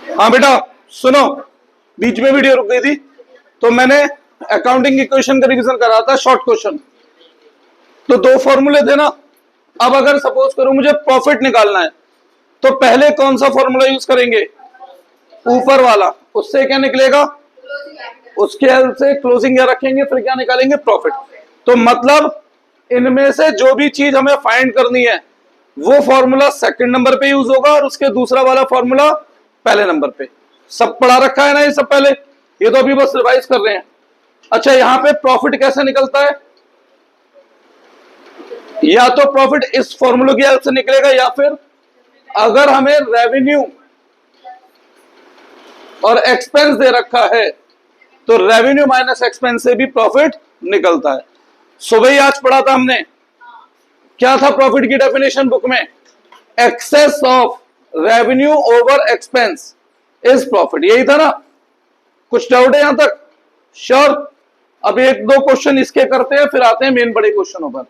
हाँ बेटा सुनो, बीच में वीडियो रुक गई थी तो मैंने अकाउंटिंग इक्वेशन का रिवीजन करा था, शॉर्ट क्वेश्चन। तो दो फॉर्मूले थे ना। अब अगर सपोज करो मुझे प्रॉफिट निकालना है तो पहले कौन सा फॉर्मूला यूज करेंगे? ऊपर वाला। उससे क्या निकलेगा? उसके हेल्प से क्लोजिंग या रखेंगे, फिर क्या निकालेंगे? प्रॉफिट। तो मतलब इनमें से जो भी चीज हमें फाइंड करनी है वो फॉर्मूला सेकंड नंबर पे यूज होगा और उसके दूसरा वाला फॉर्मूला पहले नंबर पे। सब पढ़ा रखा है ना ये सब पहले, ये तो अभी बस रिवाइज कर रहे हैं। अच्छा, यहां पे प्रॉफिट कैसे निकलता है? या तो प्रॉफिट इस फॉर्मूले की हेल्प से निकलेगा या फिर अगर हमें रेवेन्यू और एक्सपेंस दे रखा है तो रेवेन्यू माइनस एक्सपेंस से भी प्रॉफिट निकलता है। सुबह ही आज पढ़ा था हमने, क्या था प्रॉफिट की डेफिनेशन बुक में? Excess of revenue over expense is profit, यही था ना? कुछ डाउट है यहां तक? श्योर? अब एक दो क्वेश्चन इसके करते हैं फिर आते हैं मेन बड़े क्वेश्चनों पर।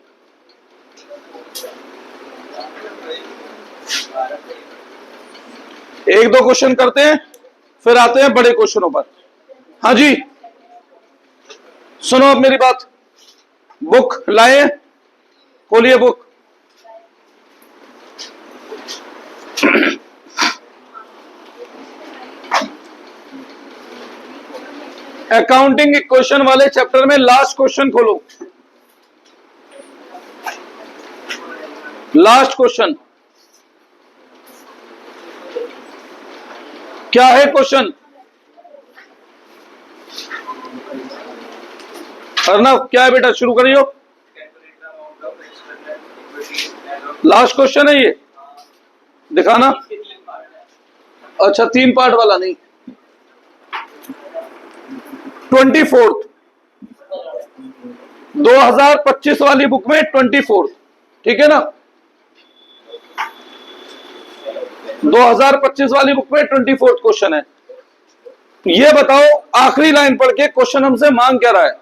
एक दो क्वेश्चन करते हैं फिर आते हैं बड़े क्वेश्चनों पर। हाँ जी सुनो अब मेरी बात, बुक लाए, खोलिए बुक। अकाउंटिंग इक्वेशन वाले चैप्टर में लास्ट क्वेश्चन खोलो। लास्ट क्वेश्चन क्या है? क्वेश्चन अर्नव क्या है बेटा? शुरू करियो। लास्ट क्वेश्चन है ये, दिखाना। अच्छा, 3 पार्ट वाला नहीं, 24th 2025 वाली बुक में 24th, ठीक है ना? 2025 वाली बुक में 24th क्वेश्चन है। ये बताओ आखिरी लाइन पढ़ के क्वेश्चन हमसे मांग क्या रहा है?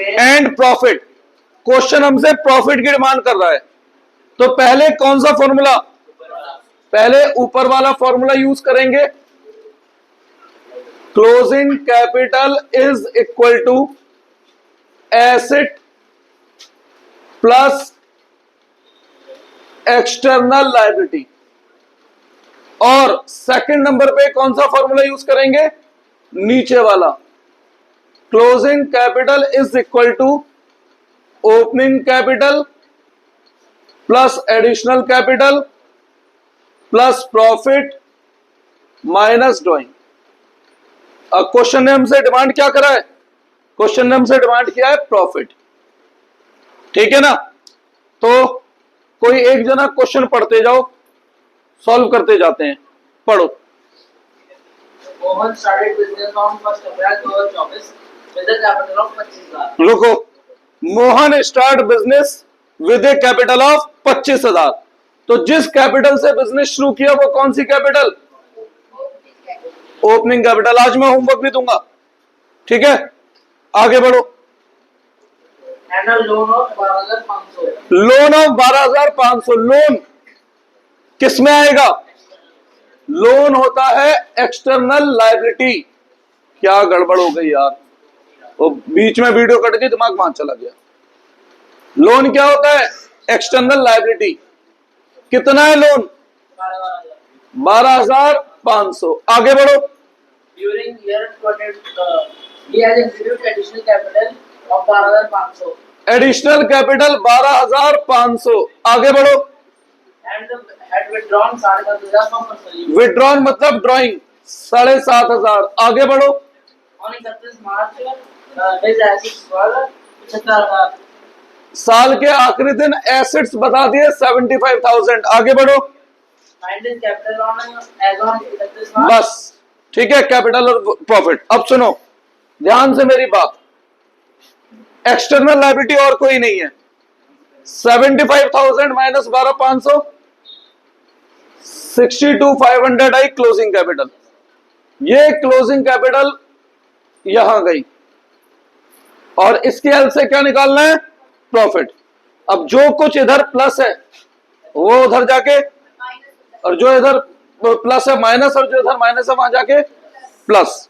And profit. क्वेश्चन हमसे प्रॉफिट की डिमांड कर रहा है तो पहले कौन सा फॉर्मूला? पहले ऊपर वाला फॉर्मूला यूज करेंगे। Closing capital is equal to asset plus external liability. और सेकंड नंबर पे कौन सा फॉर्मूला यूज करेंगे? नीचे वाला। Closing capital is equal to opening capital plus additional capital plus profit minus drawing. अब क्वेश्चन ने हमसे डिमांड क्या करा है? क्वेश्चन ने हमसे डिमांड किया है प्रॉफिट, ठीक है ना? तो कोई एक जना क्वेश्चन पढ़ते जाओ, सॉल्व करते जाते हैं। पढ़ो। Mohan started business on 1 April 2024 with a capital of 25,000। रुको, Mohan start business with A capital of 25,000। तो जिस कैपिटल से बिजनेस शुरू किया वो कौन सी कैपिटल? Opening capital. आज मैं होमवर्क भी दूंगा, ठीक है? आगे बढ़ो। And a loan of 12,500। Loan of 12,500। Loan किस में आएगा? लोन होता है एक्सटर्नल लायबिलिटी। क्या गड़बड़ हो गई यार, वो बीच में वीडियो कट गई, दिमाग वहां चला गया। लोन क्या होता है? External liability. कितना है लोन? 12,500। आगे बढ़ो। During year 20 he has introduced additional capital of 12,500 additional capital 12,500। आगे बढ़ो। and had withdrawn 7,500 from Mercedes withdrawn मतलब ड्राइंग 7,500। आगे बढ़ो। on 31 March his assets were 75,000 साल के आखिरी दिन एसेट्स बता दिए 75,000। आगे बढ़ो। find his capital on as on 31 March। बस ठीक है, कैपिटल और प्रॉफिट। अब सुनो ध्यान से मेरी बात, एक्सटर्नल लायबिलिटी और कोई नहीं है। 75,000 माइनस 12,500, 62,500 आई क्लोजिंग कैपिटल। ये क्लोजिंग कैपिटल यहां गई और इसकी हेल्प से क्या निकालना है? प्रॉफिट। अब जो कुछ इधर प्लस है वो उधर जाके, और जो इधर प्लस है माइनस, और जो इधर माइनस है वहां जाके प्लस।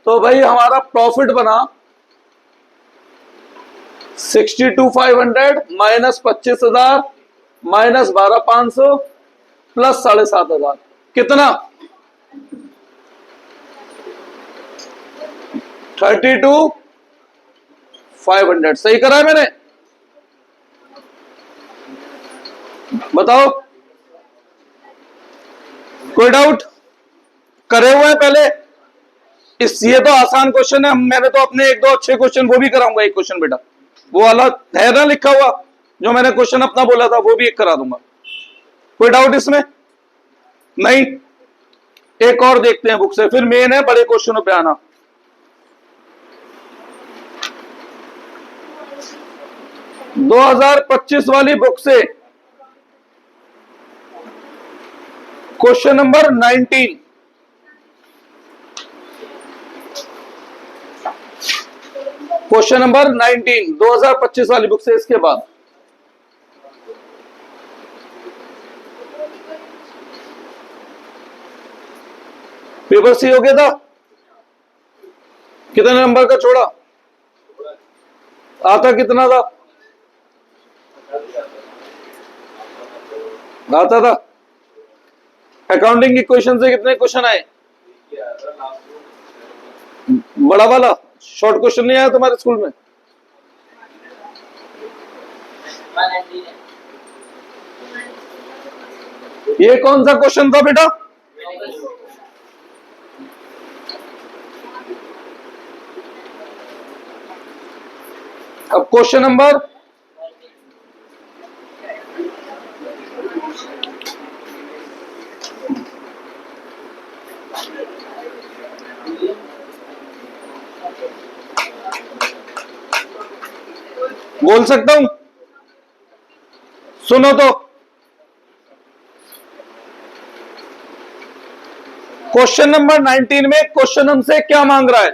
तो भाई हमारा प्रॉफिट बना 62,500 माइनस 25,000 माइनस 12,500 प्लस 7,500, कितना 32,500। सही करा है मैंने? बताओ, कोई डाउट? करे हुए हैं पहले? ये तो आसान क्वेश्चन है, मैंने तो अपने एक दो अच्छे क्वेश्चन वो भी कराऊंगा। एक क्वेश्चन बेटा वो वाला है ना लिखा हुआ, जो मैंने क्वेश्चन अपना बोला था वो भी एक करा दूंगा। कोई डाउट इसमें? नहीं? एक और देखते हैं बुक से, फिर मेन है बड़े क्वेश्चनों पे आना। दो 2025 वाली बुक से क्वेश्चन नंबर 19, क्वेश्चन नंबर 19 2025 वाली बुक से, इसके बाद पेपर सी हो गया था। कितने नंबर का छोड़ा? आता कितना था? आता था। अकाउंटिंग की क्वेश्चन से कितने क्वेश्चन आए? बड़ा वाला शॉर्ट क्वेश्चन नहीं आया तुम्हारे स्कूल में? ये कौन सा क्वेश्चन था बेटा? अब क्वेश्चन नंबर बोल सकता हूं? सुनो तो, क्वेश्चन नंबर 19 में क्वेश्चन हमसे क्या मांग रहा है?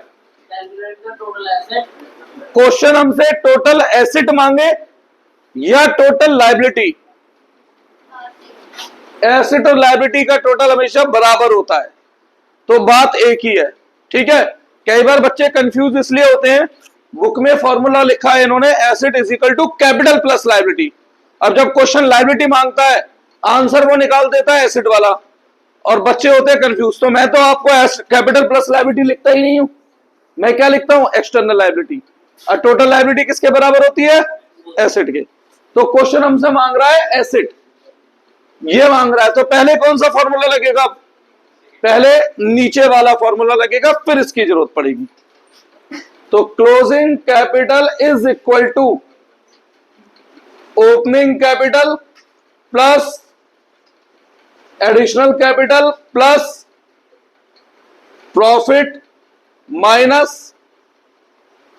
क्वेश्चन हमसे टोटल एसेट मांगे या टोटल लायबिलिटी? एसेट और लायबिलिटी का टोटल हमेशा बराबर होता है, तो बात एक ही है। ठीक है, कई बार बच्चे कंफ्यूज इसलिए होते हैं, बुक में फॉर्मूला लिखा है इन्होंने asset is equal to capital plus liability. अब जब क्वेश्चन लायबिलिटी मांगता है आंसर वो निकाल देता है एसेट वाला, और बच्चे होते हैं कंफ्यूज। तो मैं तो आपको कैपिटल प्लस लायबिलिटी लिखता ही नहीं हूं, मैं क्या लिखता हूं? External liability. और टोटल लायबिलिटी किसके बराबर होती है? एसेट के। तो क्वेश्चन हमसे मांग रहा है एसेट, ये मांग रहा है, तो पहले कौन सा फॉर्मूला लगेगा? पहले नीचे वाला फॉर्मूला लगेगा, फिर इसकी जरूरत पड़ेगी। तो closing capital is equal to opening capital plus additional capital plus profit minus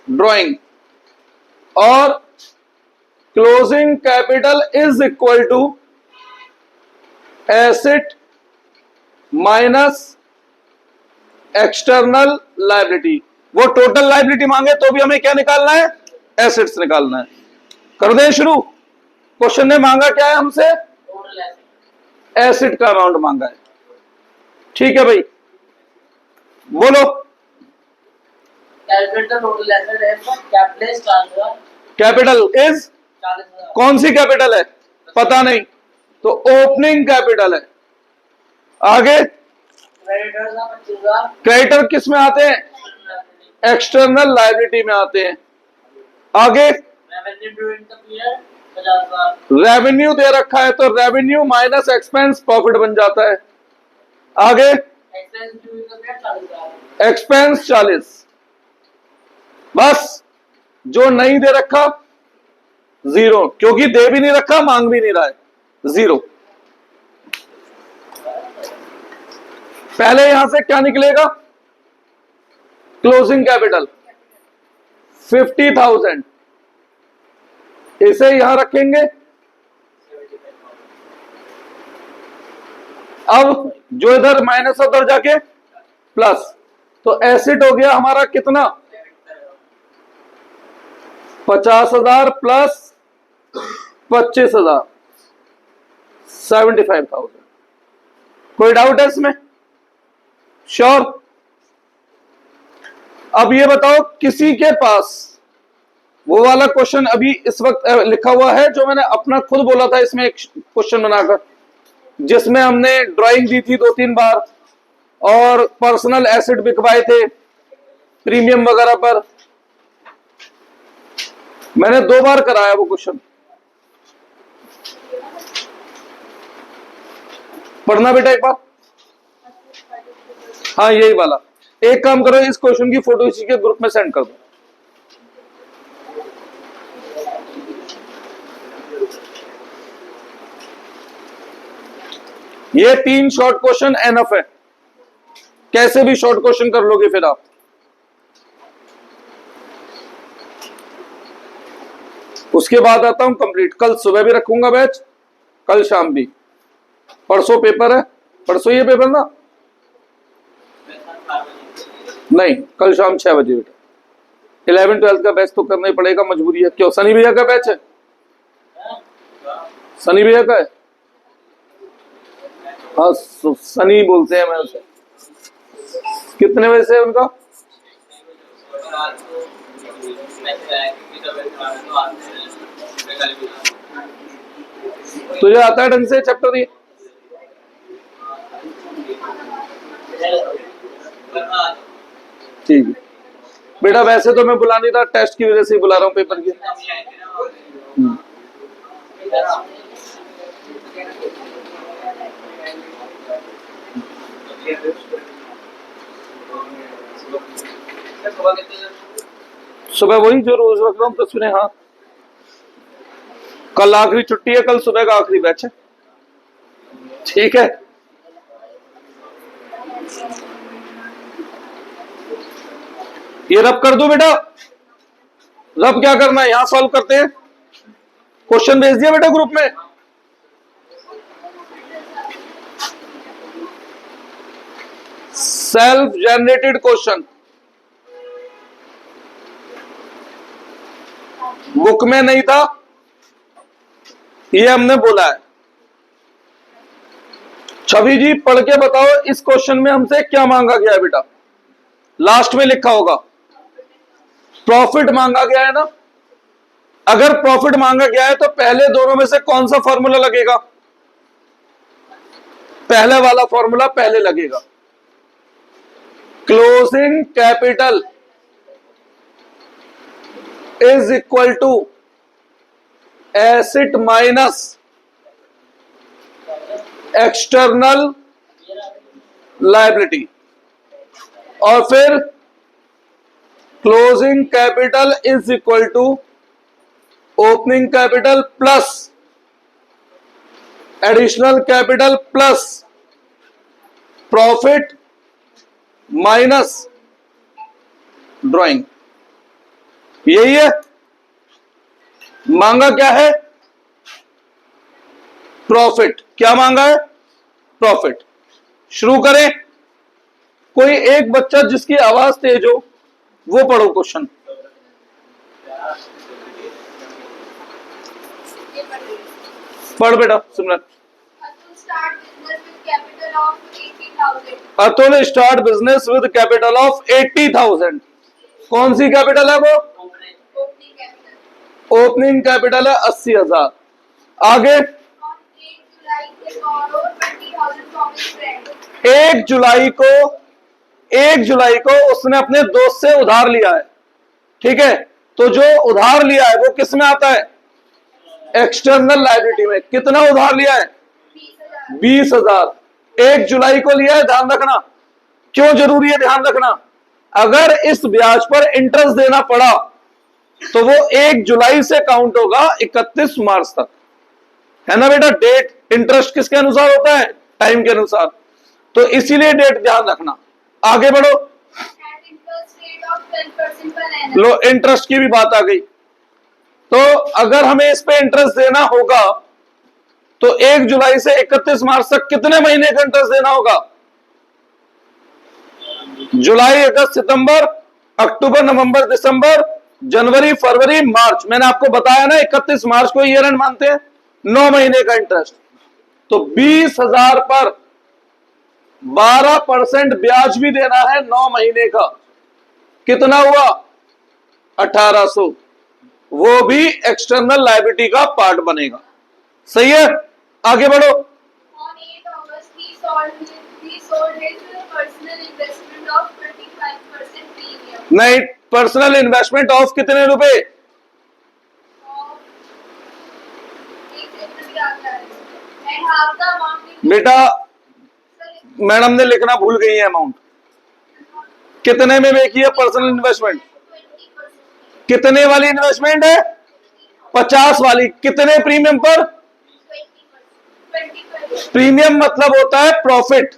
drawing, और closing capital is equal to asset minus external liability. वो टोटल लायबिलिटी मांगे तो भी हमें क्या निकालना है? एसेट्स निकालना है। कर दें शुरू? क्वेश्चन ने मांगा क्या है हमसे? एसेट का अमाउंट मांगा है। ठीक है भाई, बोलो। कैपिटल इज, कौन सी कैपिटल है? पता नहीं, तो ओपनिंग कैपिटल है। आगे क्रेडिटर किस में आते हैं? एक्सटर्नल लायबिलिटी में आते हैं। आगे रेवेन्यू दे रखा है तो रेवेन्यू माइनस एक्सपेंस प्रॉफिट बन जाता है। आगे एक्सपेंस 40। बस, जो नहीं दे रखा 0, क्योंकि दे भी नहीं रखा मांग भी नहीं रहा है, 0। पहले यहां से क्या निकलेगा? क्लोजिंग कैपिटल 50,000, इसे यहां रखेंगे। अब जो इधर माइनस उधर जाके प्लस, तो एसेट हो गया हमारा कितना? 50,000 प्लस 25,000, 75,000। कोई डाउट है इसमें? श्योर? अब ये बताओ, किसी के पास वो वाला क्वेश्चन अभी इस वक्त लिखा हुआ है जो मैंने अपना खुद बोला था इसमें एक क्वेश्चन बनाकर, जिसमें हमने ड्राइंग दी थी 2-3 बार और पर्सनल एसेट बिकवाए थे प्रीमियम वगैरह पर। मैंने 2 बार कराया वो क्वेश्चन। पढ़ना बेटा एक बार। हाँ यही वाला। एक काम करो, इस क्वेश्चन की फोटो इसी के ग्रुप में सेंड कर दो। ये 3 शॉर्ट क्वेश्चन एनफ है, कैसे भी शॉर्ट क्वेश्चन कर लोगे फिर आप। उसके बाद आता हूं कंप्लीट। कल सुबह भी रखूंगा बैच, कल शाम भी। परसों पेपर है, परसों ये पेपर ना, नहीं कल शाम 6 बजे बेटा। 11-12 का बैच तो करना ही पड़ेगा, मजबूरी है। क्यों, सनी भैया का बैच है? सनी भैया का है? हाँ सनी बोलते हैं मैं उसे। कितने बजे से उनका? तुझे आता है ढंग से चैप्टर ये? ठीक है बेटा, वैसे तो मैं बुला नहीं था, टेस्ट की वजह से बुला रहा हूँ पेपर की। सुबह वही जो रोज रख रहा हूँ तस्वीरें। हाँ कल आखिरी छुट्टी है, कल सुबह का आखिरी बैच है। ठीक है, ये रब कर दो बेटा। रब क्या करना है, यहां सॉल्व करते हैं। क्वेश्चन भेज दिया बेटा ग्रुप में। सेल्फ जनरेटेड क्वेश्चन बुक में नहीं था, ये हमने बोला है। छवि जी पढ़ के बताओ, इस क्वेश्चन में हमसे क्या मांगा गया है बेटा? लास्ट में लिखा होगा प्रॉफिट मांगा गया है ना। अगर प्रॉफिट मांगा गया है तो पहले दोनों में से कौन सा फॉर्मूला लगेगा? पहले वाला फॉर्मूला पहले लगेगा। Closing capital is equal to asset minus external liability, और फिर closing capital is equal to opening capital plus additional capital plus profit minus drawing. यही है। मांगा क्या है? प्रॉफिट। क्या मांगा है? प्रॉफिट। शुरू करें। कोई एक बच्चा जिसकी आवाज तेज हो वो पढ़ो क्वेश्चन। पढ़ बेटा Simran. Atul start business with capital of 80,000। कौन सी कैपिटल है वो? ओपनिंग कैपिटल है 80,000। आगे 1 जुलाई को उसने अपने दोस्त से उधार लिया है। ठीक है, तो जो उधार लिया है वो किस में आता है? एक्सटर्नल लायबिलिटी में। कितना उधार लिया है? 20,000। 1 जुलाई को लिया है, ध्यान रखना। क्यों जरूरी है ध्यान रखना? अगर इस ब्याज पर इंटरेस्ट देना पड़ा तो वो 1 जुलाई से काउंट होगा 31 मार्च तक, है ना बेटा। डेट इंटरेस्ट किसके अनुसार होता है? टाइम के अनुसार। तो इसीलिए डेट ध्यान रखना। आगे बढ़ो। लो इंटरेस्ट की भी बात आ गई। तो अगर हमें इस पे इंटरेस्ट देना होगा तो 1 जुलाई से 31 मार्च तक कितने महीने का इंटरेस्ट देना होगा? जुलाई, अगस्त, सितंबर, अक्टूबर, नवंबर, दिसंबर, जनवरी, फरवरी, मार्च, मैंने आपको बताया ना 31 मार्च को ईयर एंड मानते हैं, 9 महीने का इंटरेस्ट। तो 20,000 पर 12% ब्याज भी देना है 9 महीने का, कितना हुआ 1800, वो भी एक्सटर्नल लायबिलिटी का पार्ट बनेगा। सही है, आगे बढ़ो। On 8 August, he sold his personal investment of 25% premium. नहीं, पर्सनल इन्वेस्टमेंट ऑफ कितने रुपए? And half the amount in बेटा मैडम ने लिखना भूल गई है अमाउंट। कितने में बेची है पर्सनल इन्वेस्टमेंट? 20%. कितने वाली इन्वेस्टमेंट है? 50 वाली। कितने प्रीमियम पर? 20%. प्रीमियम मतलब होता है प्रॉफिट।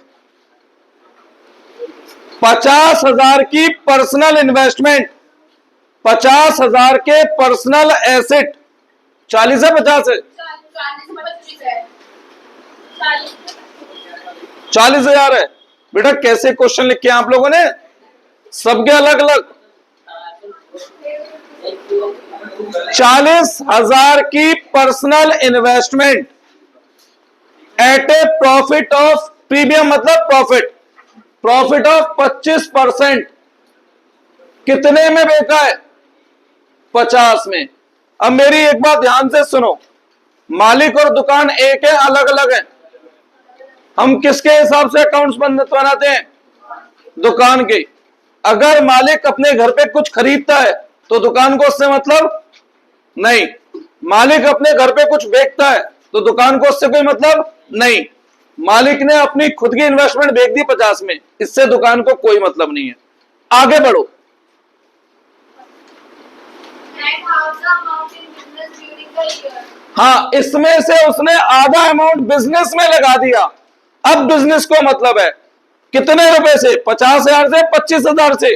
50,000 की पर्सनल इन्वेस्टमेंट, 50,000 के पर्सनल एसेट, 40 है 50 है? 40,000 है। बेटा कैसे क्वेश्चन लिखे आप लोगों ने, सबके अलग अलग। 40,000 की personal investment at A profit of, premium मतलब प्रॉफिट ऑफ 25%, कितने में बेचा है? 50 में। अब मेरी एक बात ध्यान से सुनो, मालिक और दुकान एक है, अलग अलग है। हम किसके हिसाब से अकाउंट्स बनाते हैं? दुकान के। अगर मालिक अपने घर पे कुछ खरीदता है तो दुकान को उससे मतलब नहीं, मालिक अपने घर पे कुछ बेचता है तो दुकान को उससे कोई मतलब नहीं। मालिक ने अपनी खुद की इन्वेस्टमेंट बेच दी 50 में, इससे दुकान को कोई मतलब नहीं है। आगे बढ़ो। And half the amount in business during the year. हाँ, इसमें से उसने आधा अमाउंट बिजनेस में लगा दिया। अब बिजनेस को मतलब है कितने रुपए से? 50,000 से, 25,000 से,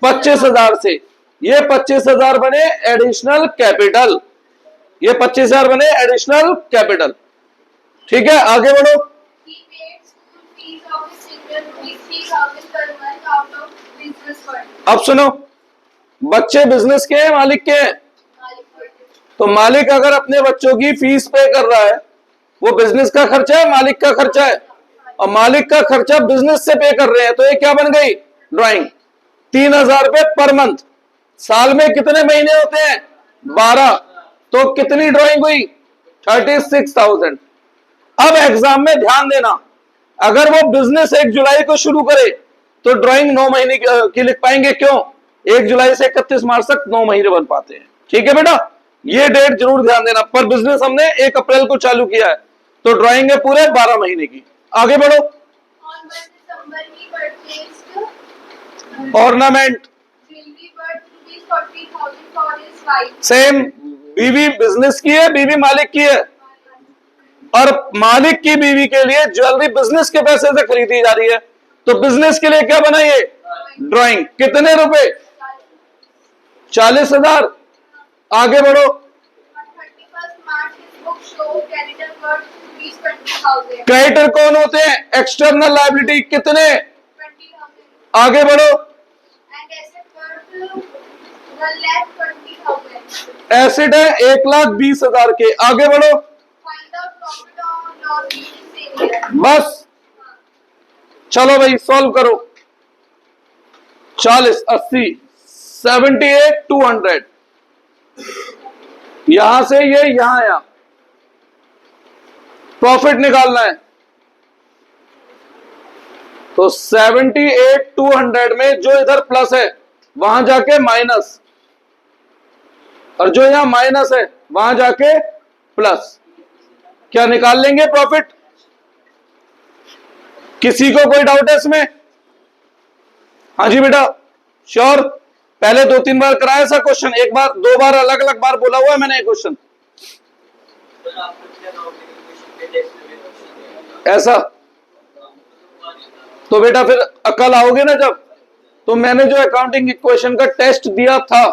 25,000 से। ये 25,000 बने एडिशनल कैपिटल, ये 25,000 बने एडिशनल कैपिटल। ठीक है, आगे बढ़ो। He paid school fees of his children ₹3,000 per month out of business fund. अब सुनो, बच्चे बिजनेस के हैं मालिक के हैं? तो मालिक अगर अपने बच्चों की फीस पे कर रहा है, वो बिजनेस का खर्चा है, मालिक का खर्चा है, और मालिक का खर्चा बिजनेस से पे कर रहे हैं, तो ये क्या बन गई? ड्राइंग। 3,000 रुपए पर मंथ। साल में कितने महीने होते हैं? 12। तो कितनी ड्राइंग हुई? 36,000। अब एग्जाम में ध्यान देना, अगर वो बिजनेस 1 जुलाई को शुरू करे तो ड्राइंग 9 महीने की लिख पाएंगे। क्यों? 1 जुलाई से 31 मार्च तक 9 महीने बन पाते हैं। ठीक है बेटा, ये डेट जरूर ध्यान देना। पर बिजनेस हमने 1 अप्रैल को चालू किया है तो ड्राइंग है पूरे 12 महीने की। आगे बढ़ो। On 1 December, he purchased ornament, jewelry worth ₹40,000 for his wife. Same. बीवी बिजनेस की है, बीवी मालिक की है, और मालिक की बीवी के लिए ज्वेलरी बिजनेस के पैसे से खरीदी जा रही है, तो बिजनेस के लिए क्या बनाइए? ड्राइंग। कितने रुपए? 40,000। आगे बढ़ो। On 31st March, his book show creditor worth ₹20,000. Creditor कौन होते हैं? External liability. कितने? 20,000. आगे बढ़ो। And asset worth ₹1,20,000. एसिड है 1,20,000 के। आगे बढ़ो। Find the profit or loss in the same year. बस, चलो भाई सॉल्व करो। 40, 80, 78, 200। यहां से ये यहां आया, प्रॉफिट निकालना है। तो 78, 200 में जो इधर प्लस है वहां जाके माइनस, और जो यहां माइनस है वहां जाके प्लस। क्या निकाल लेंगे प्रॉफिट? किसी को कोई डाउट है इसमें? हाँ जी बेटा, श्योर। पहले 2-3 बार कराया ऐसा क्वेश्चन, 1 बार 2 बार अलग अलग बार बोला हुआ है मैंने ये क्वेश्चन। ऐसा तो बेटा फिर अकल आओगे ना जब, तो मैंने जो अकाउंटिंग इक्वेशन का टेस्ट दिया था,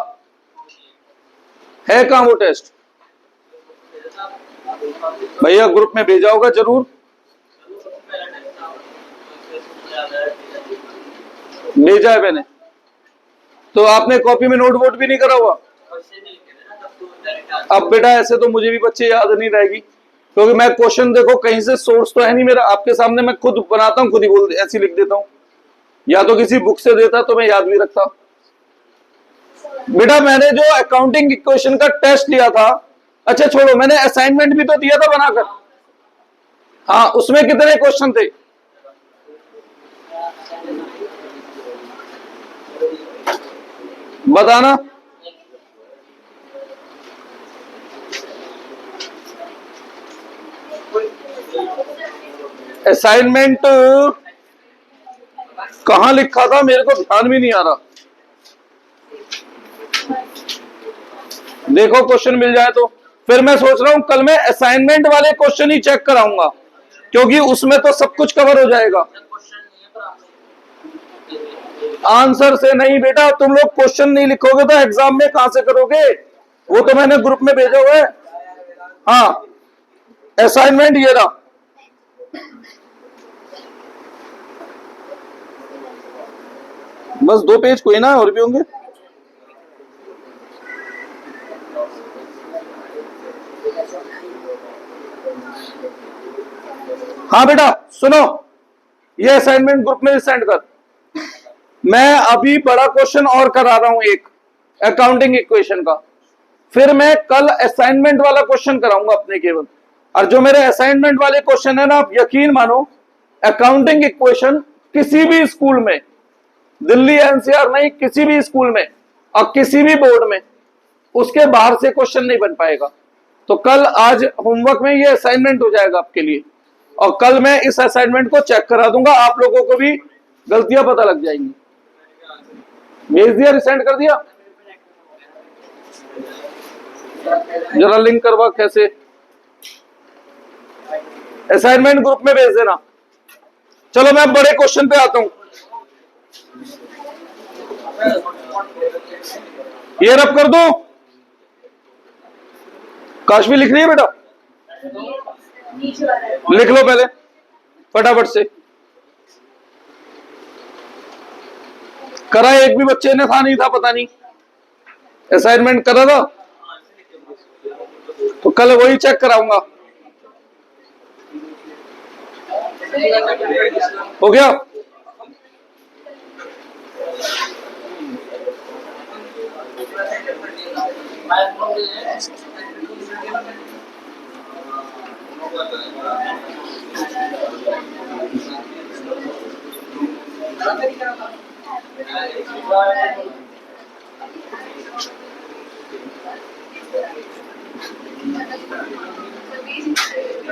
है कहां वो टेस्ट? भैया ग्रुप में भेजा होगा जरूर, भेजा है मैंने। तो आपने कॉपी में नोट वोट भी नहीं करा हुआ? अब बेटा ऐसे तो मुझे भी बच्चे याद नहीं रहेगी, क्योंकि मैं क्वेश्चन देखो कहीं से सोर्स तो है नहीं मेरा, आपके सामने मैं खुद बनाता हूँ, खुद ही बोल ऐसी लिख देता हूँ, या तो किसी बुक से देता तो मैं याद भी रखता। बेटा मैंने जो अकाउंटिंग इक्वेशन का टेस्ट लिया था, अच्छा छोड़ो, मैंने असाइनमेंट भी तो दिया था बनाकर, हाँ उसमें कितने क्वेश्चन थे? बताना। असाइनमेंट कहां लिखा था मेरे को ध्यान भी नहीं आ रहा, देखो क्वेश्चन मिल जाए तो। फिर मैं सोच रहा हूं कल मैं असाइनमेंट वाले क्वेश्चन ही चेक कराऊंगा, क्योंकि उसमें तो सब कुछ कवर हो जाएगा। आंसर से नहीं बेटा, तुम लोग क्वेश्चन नहीं लिखोगे तो एग्जाम में कहां से करोगे? वो तो मैंने ग्रुप में भेजा हुआ है। हाँ असाइनमेंट ये रहा, बस 2 पेज, कोई ना और भी होंगे। हाँ बेटा सुनो, ये असाइनमेंट ग्रुप में सेंड कर। मैं अभी बड़ा क्वेश्चन और करा रहा हूं एक अकाउंटिंग इक्वेशन का, फिर मैं कल असाइनमेंट वाला क्वेश्चन कराऊंगा अपने केवल। और जो मेरे असाइनमेंट वाले क्वेश्चन है ना, आप यकीन मानो अकाउंटिंग इक्वेशन किसी भी स्कूल में, दिल्ली एनसीआर नहीं, किसी भी स्कूल में और किसी भी बोर्ड में उसके बाहर से क्वेश्चन नहीं बन पाएगा। तो कल आज होमवर्क में ये असाइनमेंट हो जाएगा आपके लिए, और कल मैं इस असाइनमेंट को चेक करा दूंगा, आप लोगों को भी गलतियां पता लग जाएंगी। भेज दिया, रिसेंड कर दिया, जरा लिंक करवा कैसे, असाइनमेंट ग्रुप में भेज देना। चलो मैं बड़े क्वेश्चन पे आता हूं। ये रब कर दो, काशवी लिख रही है बेटा, लिख लो पहले फटाफट से। करा एक भी बच्चे ने था नहीं था, पता नहीं असाइनमेंट करा था, तो कल वही चेक कराऊंगा। हो गया?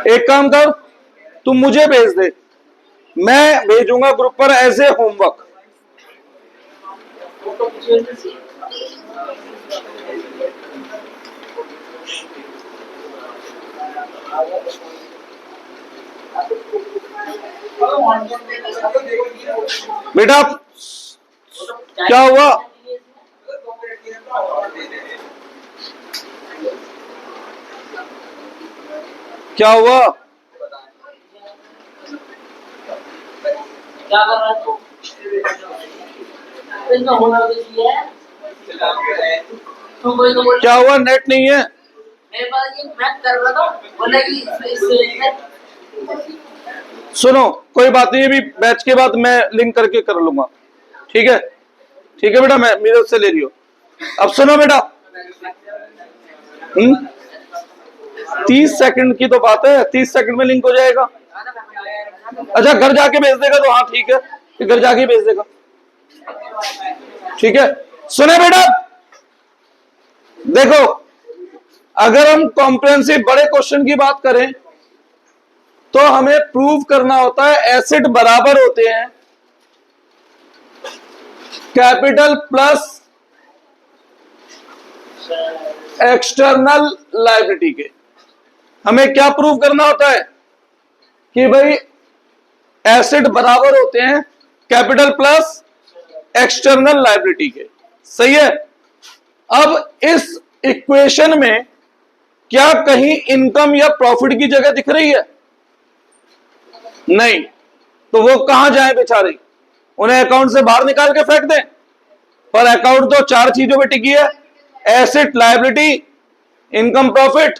एक काम कर, तुम मुझे भेज दे, मैं भेजूंगा ग्रुप पर एज ए होमवर्क। बेटा क्या हुआ? क्या हुआ? क्या कर रहा है तू? इसमें होना भी है। तू कोई तो बोल, क्या हुआ? नेट नहीं है मेरे पास ये मैं कर रहा था, बोला कि इससे सुनो, कोई बात नहीं, अभी बैच के बाद मैं लिंक करके कर लूंगा, ठीक है? ठीक है बेटा, मैं मेरे से ले रही हो। अब सुनो बेटा, 30 सेकंड की तो बात है, 30 सेकंड में लिंक हो जाएगा। अच्छा घर जाके भेज देगा तो हाँ ठीक है, फिर घर जाके भेज देगा, ठीक है? सुने बेटा, देखो अगर हम कॉम्प्रिहेंसिव बड़े क्वेश्चन की बात करें तो हमें प्रूव करना होता है एसेट बराबर होते हैं कैपिटल प्लस एक्सटर्नल लायबिलिटी के। हमें क्या प्रूव करना होता है कि भाई एसेट बराबर होते हैं कैपिटल प्लस एक्सटर्नल लायबिलिटी के, सही है? अब इस इक्वेशन में क्या कहीं इनकम या प्रॉफिट की जगह दिख रही है? नहीं, तो वो कहां जाए बेचारे, उन्हें अकाउंट से बाहर निकाल के फेंक दें? पर अकाउंट तो 4 चीजों पे टिकी है, एसेट, लायबिलिटी, इनकम प्रॉफिट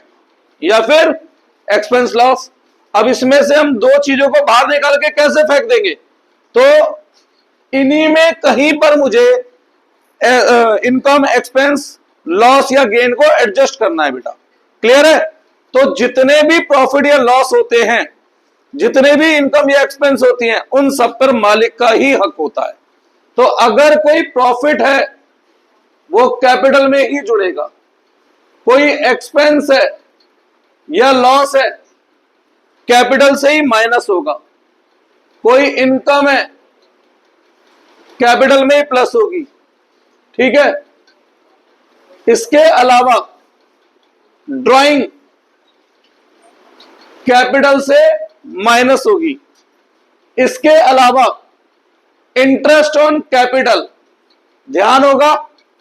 या फिर एक्सपेंस लॉस। अब इसमें से हम 2 चीजों को बाहर निकाल के कैसे फेंक देंगे? तो इन्हीं में कहीं पर मुझे इनकम, एक्सपेंस, लॉस या गेन को एडजस्ट करना है बेटा। क्लियर है? तो जितने भी प्रॉफिट या लॉस होते हैं, जितने भी इनकम या एक्सपेंस होती हैं, उन सब पर मालिक का ही हक होता है। तो अगर कोई प्रॉफिट है वो कैपिटल में ही जुड़ेगा, कोई एक्सपेंस है या लॉस है कैपिटल से ही माइनस होगा, कोई इनकम है कैपिटल में ही प्लस होगी। ठीक है? इसके अलावा ड्राइंग कैपिटल से माइनस होगी। इसके अलावा इंटरेस्ट ऑन कैपिटल, ध्यान होगा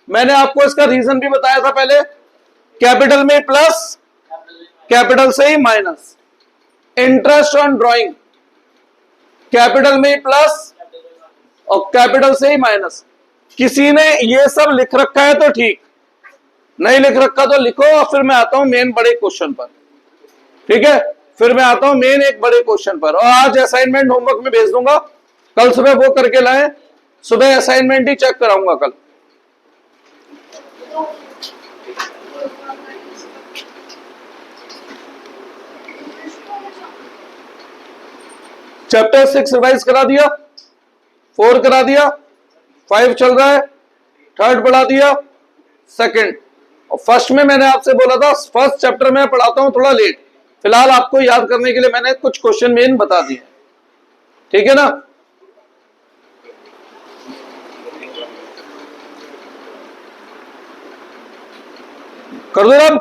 मैंने आपको इसका रीजन भी बताया था पहले, कैपिटल में प्लस, कैपिटल से ही minus. Interest on drawing capital में प्लस और कैपिटल से ही माइनस। किसी ने ये सब लिख रखा है तो ठीक, नहीं लिख रखा तो लिखो। और फिर मैं आता हूं मेन बड़े क्वेश्चन पर। ठीक है? फिर मैं आता हूं मेन एक बड़े क्वेश्चन पर। और आज असाइनमेंट होमवर्क में भेज दूंगा, कल सुबह वो करके लाएं, सुबह असाइनमेंट ही चेक कराऊंगा कल। चैप्टर 6 रिवाइज करा दिया, 4 करा दिया, 5 चल रहा है, 3rd पढ़ा दिया, 2nd और 1st में मैंने आपसे बोला था 1st चैप्टर में पढ़ाता हूं थोड़ा लेट। फिलहाल आपको याद करने के लिए मैंने कुछ क्वेश्चन मेन बता दिए। ठीक है ना? कर दो अब।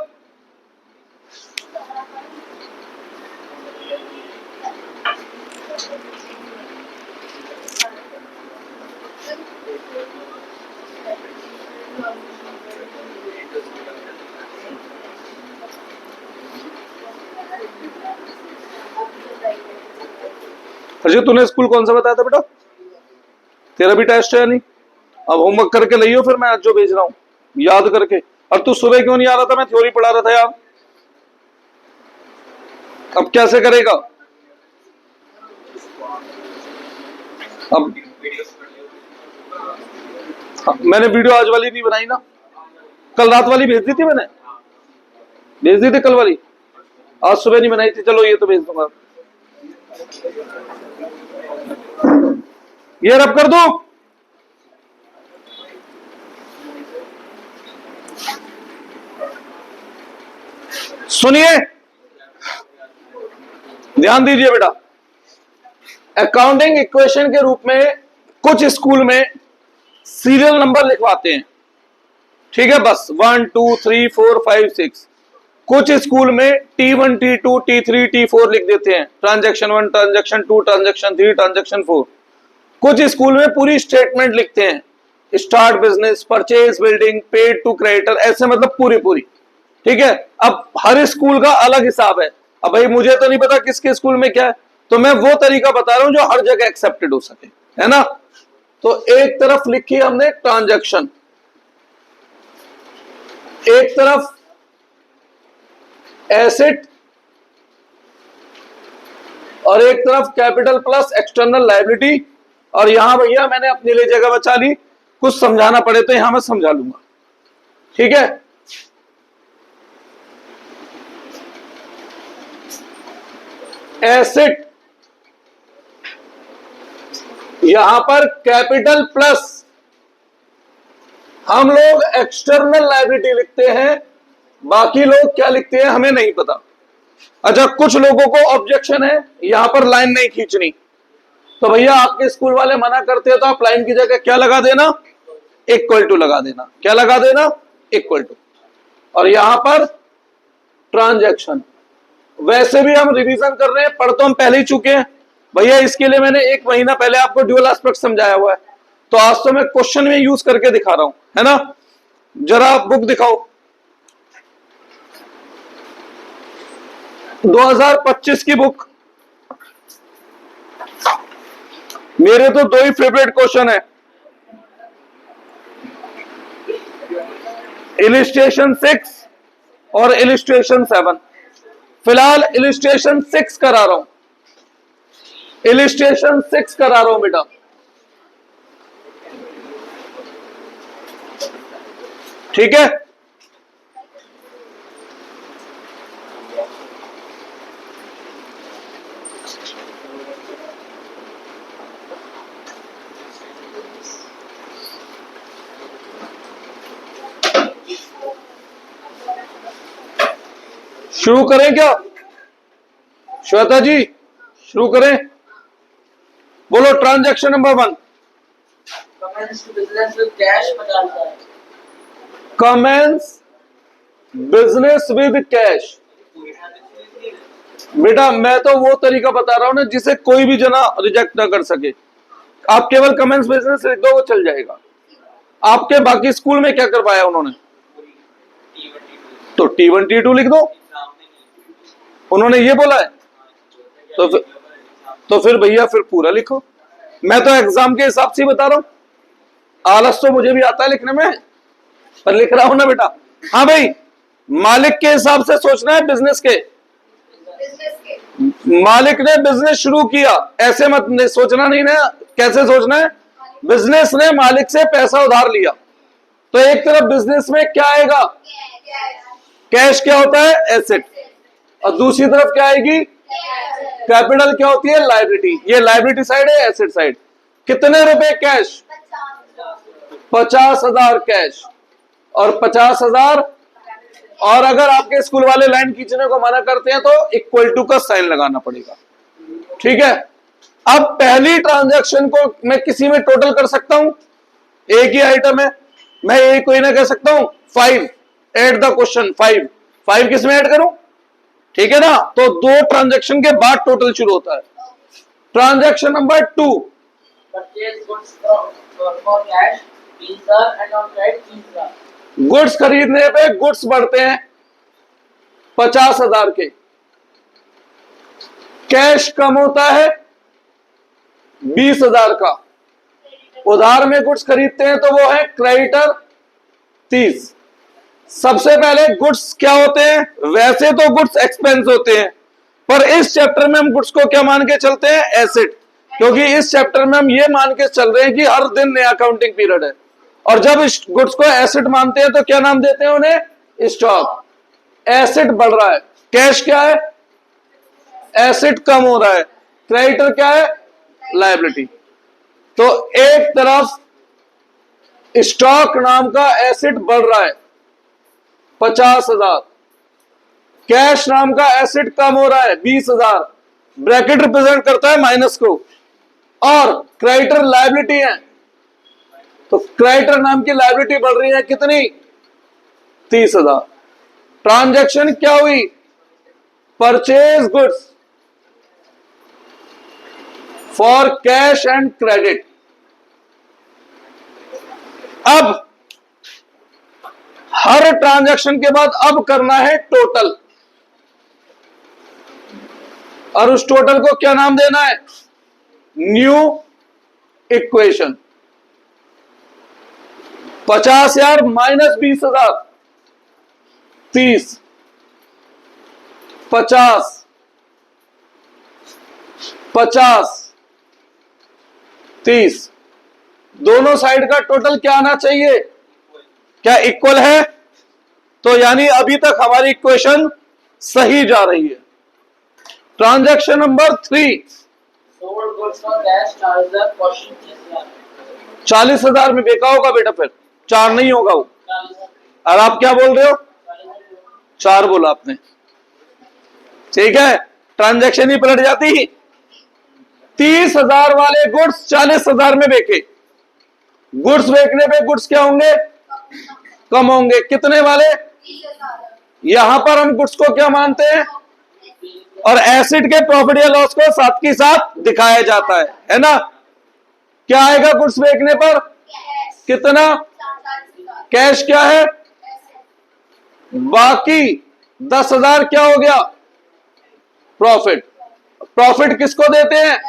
अजय तूने स्कूल कौन सा बताया था बेटा? तेरा भी टेस्ट है या नहीं? अब होमवर्क करके लाइयो, फिर मैं आज जो भेज रहा हूं याद करके। अब तू सुबह क्यों नहीं आ रहा था? मैं थ्योरी पढ़ा रहा था यार। अब कैसे करेगा? अब मैंने वीडियो आज वाली नहीं बनाई ना, कल रात वाली भेज दी थी मैंने, भेज दी थी कल वाली, आज सुबह नहीं बनाई थी। चलो ये तो भेज दूंगा, ये रब कर दो। सुनिए, ध्यान दीजिए बेटा। अकाउंटिंग इक्वेशन के रूप में कुछ स्कूल में सीरियल नंबर लिखवाते हैं। ठीक है? बस 1 2 3 4 5 6। कुछ स्कूल में T1 T2 T3 T4 लिख देते हैं, ट्रांजैक्शन 1, ट्रांजैक्शन 2, ट्रांजैक्शन 3, ट्रांजैक्शन 4। कुछ स्कूल में पूरी स्टेटमेंट लिखते हैं, start business, purchase building, paid to creditor, ऐसे मतलब पूरी। ठीक है? अब हर स्कूल का अलग हिसाब है। अब भाई मुझे तो नहीं पता किसके स्कूल में क्या है, तो मैं वो तरीका बता रहा हूं जो हर जगह एक्सेप्टेड हो सके, है ना? तो एक तरफ लिखी हमने ट्रांजैक्शन, एक तरफ एसेट और एक तरफ कैपिटल प्लस एक्सटर्नल लायबिलिटी। और यहां भैया मैंने अपने लिए जगह बचा ली, कुछ समझाना पड़े तो यहां मैं समझा लूंगा। ठीक है? एसेट यहां पर कैपिटल प्लस हम लोग एक्सटर्नल लायबिलिटी लिखते हैं, बाकी लोग क्या लिखते हैं हमें नहीं पता। अच्छा, कुछ लोगों को ऑब्जेक्शन है यहां पर लाइन नहीं खींचनी, तो भैया आपके स्कूल वाले मना करते हैं तो आप लाइन की जगह क्या लगा देना? इक्वल टू लगा देना। क्या लगा देना? Equal to. और यहां पर ट्रांजैक्शन। वैसे भी हम रिवीजन कर रहे हैं, पढ़ तो हम पहले ही चुके हैं भैया। इसके लिए मैंने 1 महीना पहले आपको ड्यूअल एस्पेक्ट समझाया हुआ है, तो आज तो मैं क्वेश्चन में यूज करके दिखा रहा हूं, है ना? जरा बुक दिखाओ, 2025 की बुक। मेरे तो 2 ही फेवरेट क्वेश्चन है, इलिस्ट्रेशन 6 और इलिस्ट्रेशन 7। फिलहाल इलिस्ट्रेशन 6 करा रहा हूं, इलिस्ट्रेशन 6 करा रहा हूं बेटा। ठीक है, शुरू करें क्या श्वेता जी? शुरू करें, बोलो transaction number 1। Commence to business with cash 50,000. Commence business with cash. बेटा मैं तो वो तरीका बता रहा हूं ना जिसे कोई भी जना रिजेक्ट ना कर सके। आप केवल कमेंस बिजनेस लिख दो, वो चल जाएगा। आपके बाकी स्कूल में क्या करवाया उन्होंने? तो T1 T2 लिख दो, उन्होंने ये बोला है। तो फिर भैया फिर पूरा लिखो। मैं तो एग्जाम के हिसाब से ही बता रहा हूं, आलस तो मुझे भी आता है लिखने में, पर लिख रहा हूं ना बेटा। हाँ भाई, मालिक के हिसाब से सोचना है, बिजनेस के। मालिक ने बिजनेस शुरू किया, ऐसे मत सोचना नहीं ना। कैसे सोचना है? बिजनेस ने मालिक से पैसा उधार लिया, तो एक तरफ बिजनेस में क्या आएगा? कैश क्या होता है? एसेट। और दूसरी तरफ क्या आएगी? कैपिटल क्या होती है? लायबिलिटी। ये लायबिलिटी साइड है, एसेट साइड। कितने रुपए कैश? 50,000 कैश और 50,000। और अगर आपके स्कूल वाले लाइन खींचने को मना करते हैं तो इक्वल टू का साइन लगाना पड़ेगा। ठीक है, अब पहली ट्रांजैक्शन को मैं किसी में टोटल कर सकता हूं, एक ही आइटम है, मैं ये कोई ना कह सकता हूं 5। एड द क्वेश्चन 5 किस में ऐड करूं? ठीक है ना, तो 2 ट्रांजैक्शन के बाद टोटल शुरू होता है। Transaction number 2, Purchase goods for cash 20,000 and on credit 30,000. Goods खरीदने पे गुड्स बढ़ते हैं 50,000 के, कैश कम होता है 20,000 का। उधार में गुड्स खरीदते हैं तो वो है क्रेडिटर 30। सबसे पहले गुड्स क्या होते हैं? वैसे तो गुड्स एक्सपेंस होते हैं, पर इस चैप्टर में हम गुड्स को क्या मान के चलते हैं? एसेट। क्योंकि इस चैप्टर में हम ये मान के चल रहे हैं कि हर दिन नया अकाउंटिंग पीरियड है, और जब इस गुड्स को एसेट मानते हैं तो क्या नाम देते हैं उन्हें? स्टॉक। एसेट बढ़ रहा है, कैश क्या है? एसेट कम हो रहा है, क्रेडिटर क्या है? लायबिलिटी। तो एक तरफ स्टॉक नाम का एसेट बढ़ रहा है 50,000, कैश नाम का एसेट कम हो रहा है 20,000, ब्रैकेट रिप्रेजेंट करता है माइनस को, और क्रेडिटर लायबिलिटी है, तो क्रेडिटर नाम की लायबिलिटी बढ़ रही है कितनी? 30,000। ट्रांजैक्शन क्या हुई? Purchase goods for cash and credit. अब हर ट्रांजैक्शन के बाद अब करना है टोटल, और उस टोटल को क्या नाम देना है? New equation. 50,000 माइनस 20,000 30, 50 50 30, दोनों साइड का टोटल क्या आना चाहिए? क्या इक्वल है? तो यानी अभी तक हमारी इक्वेशन सही जा रही है। Transaction number 3, Sold goods for cash 40,000 costing 30,000. 40,000 में बेका होगा बेटा, फिर 4 नहीं होगा वो। 40,000. और आप क्या बोल रहे हो? 4 बोला आपने, ठीक है, ट्रांजैक्शन ही पलट जाती। 30,000 वाले गुड्स 40,000 में बेचे। गुड्स बेचने पे गुड्स क्या होंगे? कम होंगे। कितने वाले? यहां पर हम गुड्स को क्या मानते हैं? और एसेट के प्रॉफिट या लॉस को साथ के साथ दिखाया जाता है ना। क्या आएगा गुड्स बेचने पर? कितना? कैश क्या है? बाकी 10,000 क्या हो गया? प्रॉफिट। प्रॉफिट किसको देते हैं?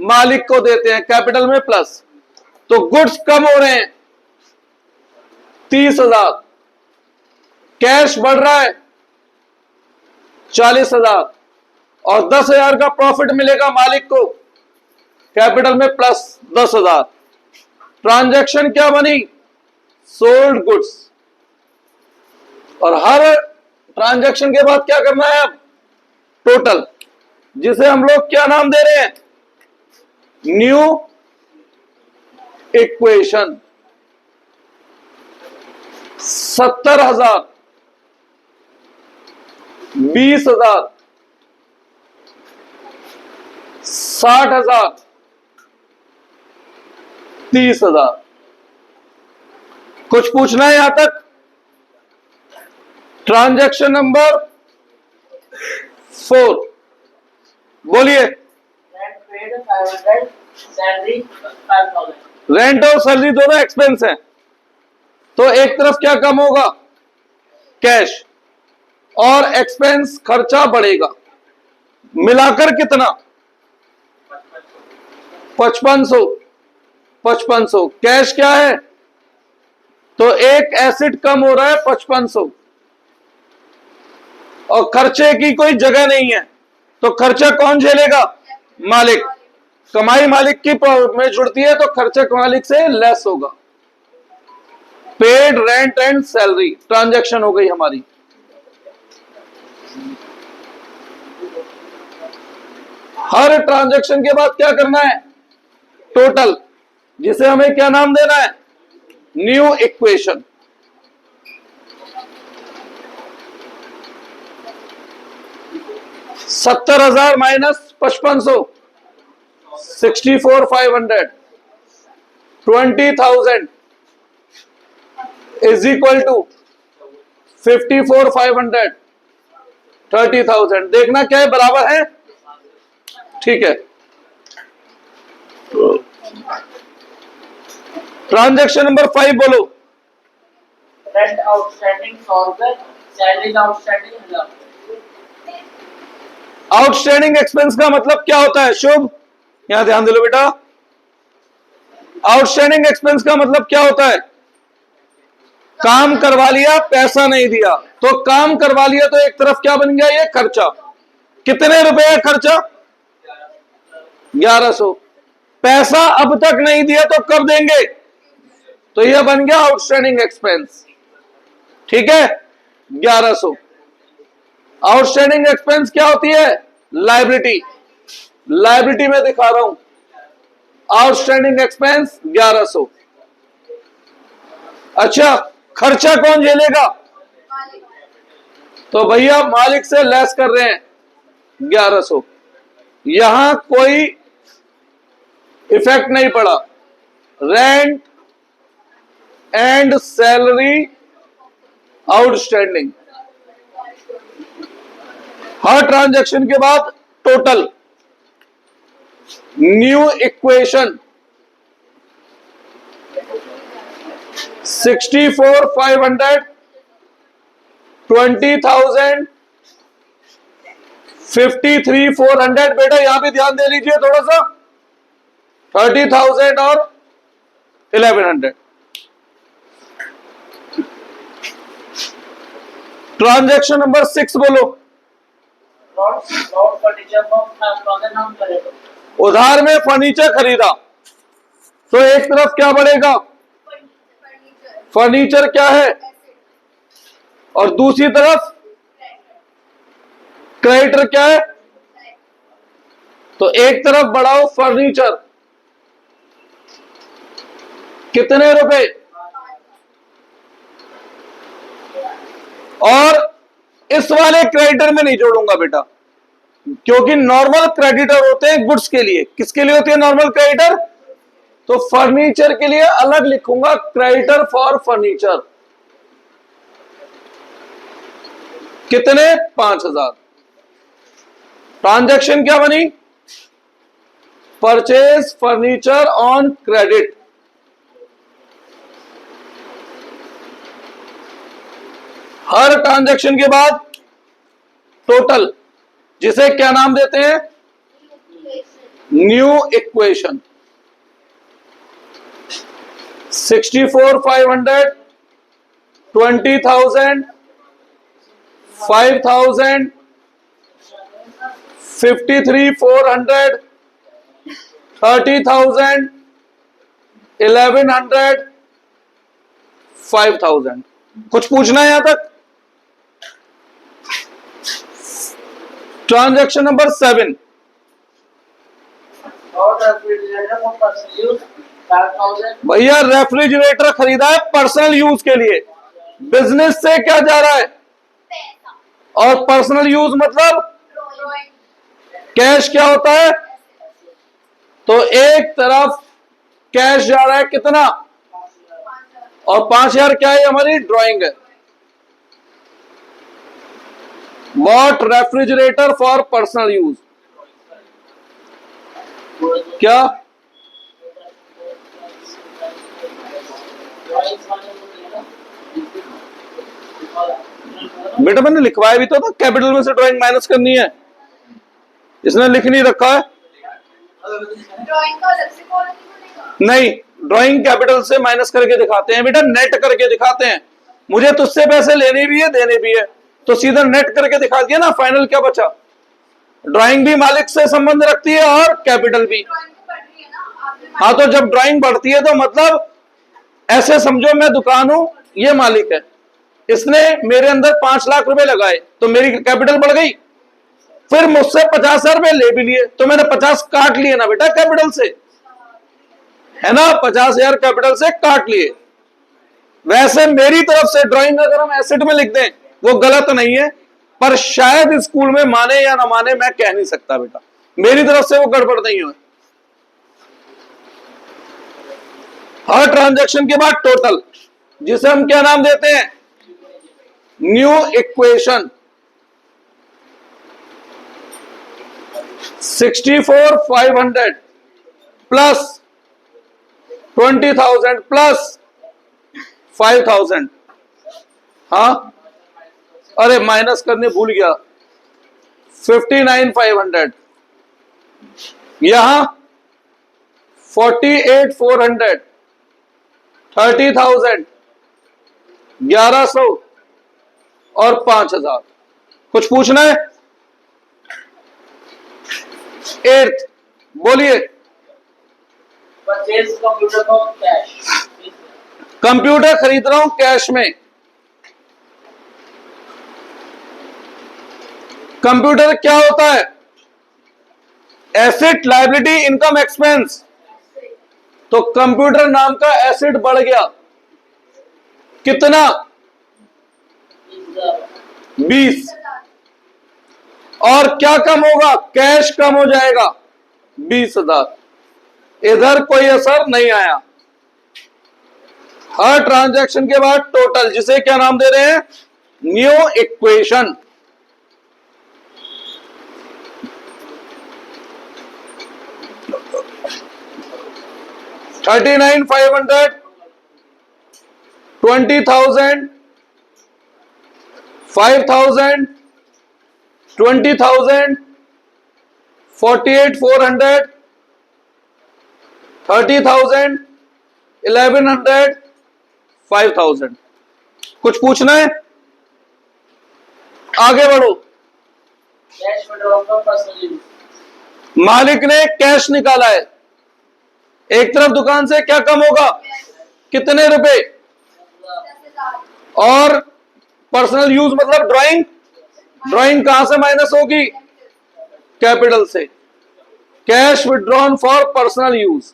मालिक को देते हैं, कैपिटल में प्लस। तो गुड्स कम हो रहे हैं 30,000, कैश बढ़ रहा है 40,000 और 10,000 का प्रॉफिट मिलेगा मालिक को, कैपिटल में प्लस 10,000। ट्रांजैक्शन क्या बनी? Sold goods. और हर ट्रांजैक्शन के बाद क्या करना है? अब टोटल, जिसे हम लोग क्या नाम दे रहे हैं? New equation. 70,000, 20,000, 60,000, 30,000। कुछ पूछना है यहां तक? ट्रांजैक्शन नंबर 4 बोलिए। Rent paid 500, salary 5,000. रेंट और सैलरी दोनों एक्सपेंस हैं, तो एक तरफ क्या कम होगा? कैश, और एक्सपेंस खर्चा बढ़ेगा। मिलाकर कितना? 5500। 5500 कैश क्या है? तो एक एसिड कम हो रहा है 5500, और खर्चे की कोई जगह नहीं है, तो खर्चा कौन झेलेगा? मालिक। कमाई मालिक की में जुड़ती है, तो खर्चा मालिक से लेस होगा। Paid rent and salary transaction हो गई हमारी। हर ट्रांजैक्शन के बाद क्या करना है? टोटल, जिसे हमें क्या नाम देना है? New equation. $70,000 minus 5500, 64,500, 20,000 is equal to 54,500, 30,000। देखना क्या है? बराबर है? ठीक है। ट्रांजैक्शन नंबर 5 बोलो। Rent outstanding 1,000, salary outstanding 1,000. Outstanding expense का मतलब क्या होता है? शुभ, यहां ध्यान दे लो बेटा। आउटस्टैंडिंग एक्सपेंस का मतलब क्या होता है? काम करवा लिया, पैसा नहीं दिया, तो काम करवा लिया तो एक तरफ क्या बन गया? ये खर्चा। कितने रुपए है खर्चा? 1100। पैसा अब तक नहीं दिया तो कब देंगे? तो यह बन गया आउटस्टैंडिंग एक्सपेंस। ठीक है, 1100। आउटस्टैंडिंग एक्सपेंस क्या होती है? लायबिलिटी। लायबिलिटी में दिखा रहा हूं, आउटस्टैंडिंग एक्सपेंस 1100। अच्छा, खर्चा कौन झेलेगा? तो भैया मालिक से लेस कर रहे हैं 1100। यहां कोई इफेक्ट नहीं पड़ा। Rent and salary outstanding. Her transaction के बाद टोटल, न्यू इक्वेशन। 64,500, 20,000, 53,400। बेटा यहां भी ध्यान दे लीजिए थोड़ा सा। 30,000 और 1,100। ट्रांजैक्शन नंबर 6 बोलो। Not furniture from 1,000 हम करेंगे. उधार में फर्नीचर खरीदा, तो एक तरफ क्या बढ़ेगा? फर्नीचर क्या है? और दूसरी तरफ क्रेडिटर क्या है? तो एक तरफ बढ़ाओ फर्नीचर, कितने रुपए? और इस वाले क्रेडिटर में नहीं जोड़ूंगा बेटा, क्योंकि नॉर्मल क्रेडिटर होते हैं गुड्स के लिए। किसके लिए होती है नॉर्मल क्रेडिटर? तो फर्नीचर के लिए अलग लिखूंगा, क्रेडिटर फॉर फर्नीचर। कितने? 5,000। ट्रांजैक्शन क्या बनी? Purchase furniture on credit. Her transaction के बाद टोटल, जिसे क्या नाम देते हैं? New equation. 64,500, 20,000, 5,000, 53,400, 30,000, 1,100, 5,000। कुछ पूछना है यहां तक? Transaction number 7। Bought refrigerator for personal use, 5,000. भैया रेफ्रिजरेटर खरीदा है पर्सनल यूज के लिए, बिजनेस से क्या जा रहा है, पैसा, और पर्सनल यूज मतलब ड्राइंग, कैश क्या होता है? तो एक तरफ कैश जा रहा है कितना, और 5,000 क्या है? हमारी ड्राइंग है। Bought refrigerator for personal use, क्या? बेटा मैंने लिखवाया भी तो था, कैपिटल में से ड्राइंग माइनस करनी है, इसने लिख नहीं रखा है। ड्राइंग का अलग से कॉलम नहीं बनेगा। नहीं, ड्राइंग कैपिटल से माइनस करके दिखाते हैं बेटा, नेट करके दिखाते हैं। मुझे तुझसे पैसे लेने भी है देने भी है, तो सीधा नेट करके दिखा दिया ना, फाइनल क्या बचा? ड्राइंग भी मालिक से संबंध रखती है और कैपिटल भी। ड्राइंग तो बढ़ रही है ना आपने। हाँ, तो जब ड्राइंग बढ़ती है तो मतलब ऐसे समझो मैं दुकान हूं, ये मालिक है, इसने मेरे अंदर 5 लाख रुपए लगाए तो मेरी कैपिटल बढ़ गई, फिर मुझसे 50,000 रुपए ले भी लिए तो मैंने 50 काट लिए ना बेटा कैपिटल से, है ना, 50,000 कैपिटल से काट लिए। वैसे मेरी तरफ से ड्राइंग अगर हम एसेट में लिख दें वो गलत नहीं है, पर शायद स्कूल में माने या ना माने मैं कह नहीं सकता बेटा, मेरी तरफ से वो गड़बड़ नहीं हुई। हर ट्रांजैक्शन के बाद टोटल, जिसे हम क्या नाम देते हैं? New equation. 64,500 plus 20,000 plus 5,000। हाँ, अरे माइनस करने भूल गया, 59,500, यहां 48,400, 30,000, 1,100 और 5,000। कुछ पूछना है? 8th बोलिए। Purchase computer for cash. Computer खरीद रहा हूं कैश में। कंप्यूटर क्या होता है? Asset, liability, income, expense. तो कंप्यूटर नाम का एसेट बढ़ गया कितना? 20। और क्या कम होगा? कैश कम हो जाएगा 20,000। इधर कोई असर नहीं आया। हर ट्रांजैक्शन के बाद टोटल, जिसे क्या नाम दे रहे हैं? New equation. $39,500, 20,000, 5,000, 20,000, 48,400, 30,000, 1,100, 5,000। कुछ पूछना है? आगे बढ़ो। Cash withdrawn for personal use. मालिक ने कैश निकाला है, एक तरफ दुकान से क्या कम होगा? कितने रुपए? 10,000। और पर्सनल यूज मतलब ड्राइंग, ड्राइंग कहां से माइनस होगी? कैपिटल से। Cash withdrawn for personal use.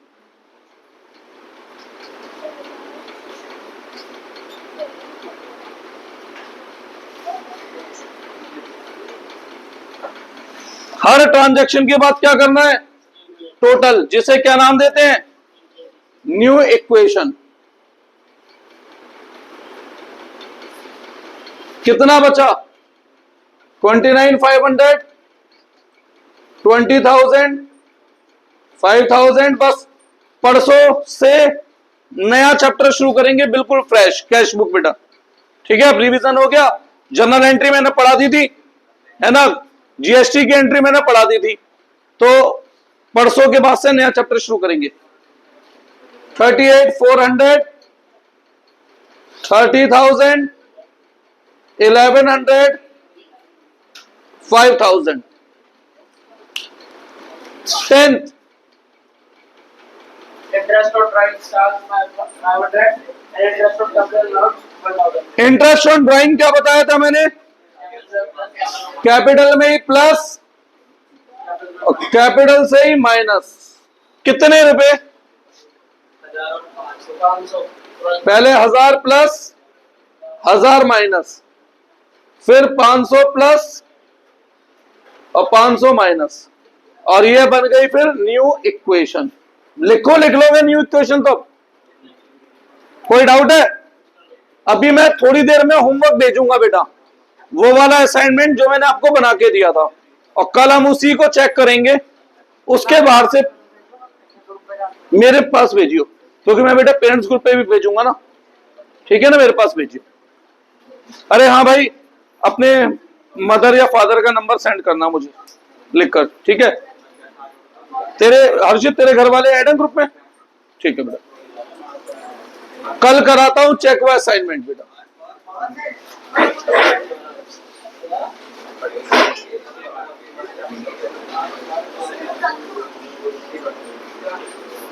Her transaction के बाद क्या करना है? टोटल, जिसे क्या नाम देते हैं? New equation. कितना बचा? 29,500, 20,000, 5,000। बस परसों से नया चैप्टर शुरू करेंगे, बिल्कुल फ्रेश, कैश बुक बेटा। ठीक है, अब रिवीजन हो गया। जर्नल एंट्री मैंने पढ़ा दी थी, है ना, जीएसटी की एंट्री मैंने पढ़ा दी थी, तो परसों के बाद से नया चैप्टर शुरू करेंगे। 38,400, 30,000, 1,100, 5,000. 10th, Interest on drawing stars 500 and interest on capital notes 1,000. Interest on drawing क्या बताया था मैंने? कैपिटल में ही प्लस और कैपिटल से ही माइनस। कितने रुपए? 500. पहले 1000 प्लस 1000 माइनस, फिर 500 प्लस और 500 माइनस, और ये बन गई फिर न्यू इक्वेशन। लिख लोगे न्यू इक्वेशन तो? कोई डाउट है? अभी मैं थोड़ी देर में होमवर्क भेजूंगा बेटा, वो वाला असाइनमेंट जो मैंने आपको बना के दिया था, और कल हम उसी को चेक करेंगे। उसके बाहर से मेरे पास भेजियो, क्योंकि मैं बेटा पेरेंट्स ग्रुप पे भी भेजूंगा ना, ठीक है ना? मेरे पास भेजियो। अरे हाँ भाई, अपने मदर या फादर का नंबर सेंड करना मुझे लिखकर, ठीक है? तेरे हर्षित, तेरे घर वाले ऐड हैं ग्रुप में? ठीक है बेटा, कल कराता हूं चेक व असाइनमेंट बेटा।